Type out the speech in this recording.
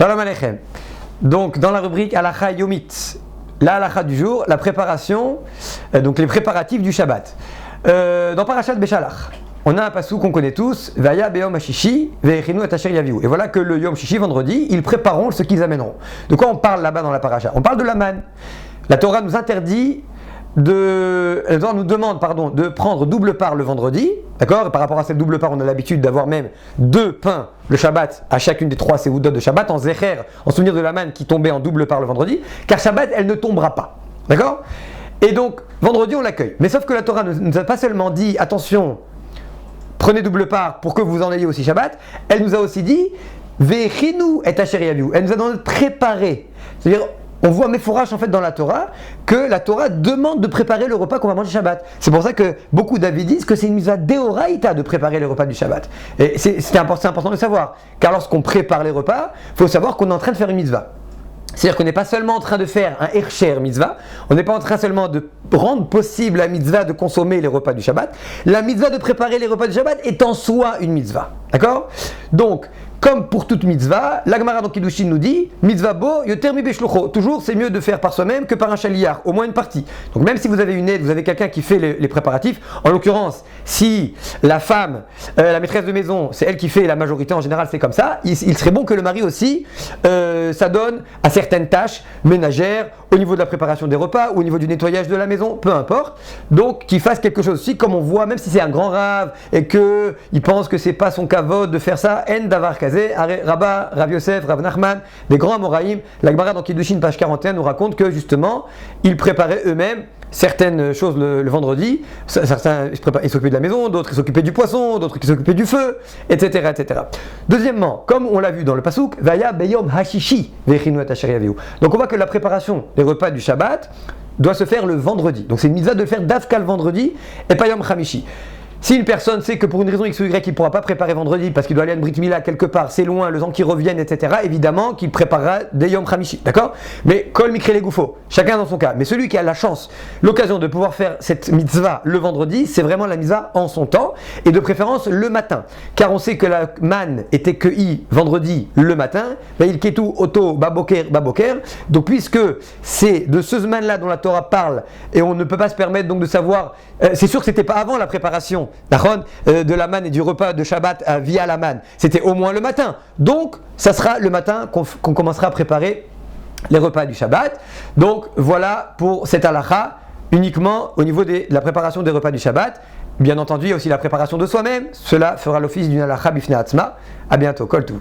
Shalom Aleichem. Donc, dans la rubrique Halacha Yomit, la halacha du jour, la préparation, donc les préparatifs du Shabbat. Dans Parashat Beshalach, on a un passou qu'on connaît tous, Vaya Be'om Hashishi, Ve'echinu et Asher Yaviu. Et voilà que le Yom Shishi, vendredi, ils prépareront ce qu'ils amèneront. De quoi on parle là-bas dans la paracha? On parle de la manne. La Torah nous interdit nous demande de prendre double part le vendredi, d'accord? Et par rapport à cette double part, on a l'habitude d'avoir même 2 pains le Shabbat à chacune des 3 séoudot de Shabbat en zecher, en souvenir de la manne qui tombait en double part le vendredi, car Shabbat elle ne tombera pas, d'accord? Et donc vendredi on l'accueille. Mais sauf que la Torah ne nous a pas seulement dit attention, prenez double part pour que vous en ayez aussi Shabbat, elle nous a aussi dit Ve'echinu et Asher Yaviu. Elle nous a demandé de préparer, c'est-à-dire on voit Mefourash en fait dans la Torah que la Torah demande de préparer le repas qu'on va manger Shabbat. C'est pour ça que beaucoup d'avis disent que c'est une mitzvah deoraita de préparer les repas du Shabbat. Et c'est important de le savoir, car lorsqu'on prépare les repas, il faut savoir qu'on est en train de faire une mitzvah. C'est-à-dire qu'on n'est pas seulement en train de faire un Hersher mitzvah, on n'est pas en train seulement de rendre possible la mitzvah de consommer les repas du Shabbat, la mitzvah de préparer les repas du Shabbat est en soi une mitzvah. D'accord? Donc, comme pour toute mitzvah, la Gemara dans Kiddushin nous dit mitzvah bo yoter mi beshlucho. Toujours, c'est mieux de faire par soi-même que par un chaliar, au moins une partie. Donc, même si vous avez une aide, vous avez quelqu'un qui fait les préparatifs, en l'occurrence, si la femme, la maîtresse de maison, c'est elle qui fait la majorité, en général, c'est comme ça, il serait bon que le mari aussi s'adonne à certaines tâches ménagères, au niveau de la préparation des repas, ou au niveau du nettoyage de la maison, peu importe. Donc, qu'il fasse quelque chose aussi, comme on voit, même si c'est un grand rave et qu'il pense que c'est pas son kavod de faire ça, en davar kazé, Rabba, Rav Yosef, Rav Nachman, des grands Amoraïm, la Gemara dans Kiddushin, page 41, nous raconte que justement, ils préparaient eux-mêmes certaines choses le vendredi. Certains ils s'occupaient de la maison, d'autres ils s'occupaient du poisson, d'autres ils s'occupaient du feu, etc., etc. Deuxièmement, comme on l'a vu dans le Pasuk, Vaya Beyom Hashishi Ve'echinu et Asher Yaviu. Donc on voit que la préparation des repas du Shabbat doit se faire le vendredi. Donc c'est une mitzvah de le faire d'Avka le vendredi et pas Yom Chamishi. Si une personne sait que pour une raison X ou Y, il ne pourra pas préparer vendredi parce qu'il doit aller à une Brit Mila quelque part, c'est loin, le temps qu'il revienne, etc., évidemment qu'il préparera des Yom Chamishi, d'accord? Mais Kol Mikre les Goufo, chacun dans son cas. Mais celui qui a la chance, l'occasion de pouvoir faire cette mitzvah le vendredi, c'est vraiment la mitzvah en son temps, et de préférence le matin. Car on sait que la manne était cueillie vendredi le matin, il ketu oto baboker. Donc puisque c'est de ce manne-là dont la Torah parle, et on ne peut pas se permettre donc de savoir, c'est sûr que c'était pas avant la préparation de la manne et du repas de Shabbat via la manne, c'était au moins le matin. Donc, ça sera le matin qu'on commencera à préparer les repas du Shabbat. Donc, voilà pour cette halakha, uniquement au niveau de la préparation des repas du Shabbat. Bien entendu, il y a aussi la préparation de soi-même. Cela fera l'office d'une halakha bifnei atzma. À bientôt, kol tov.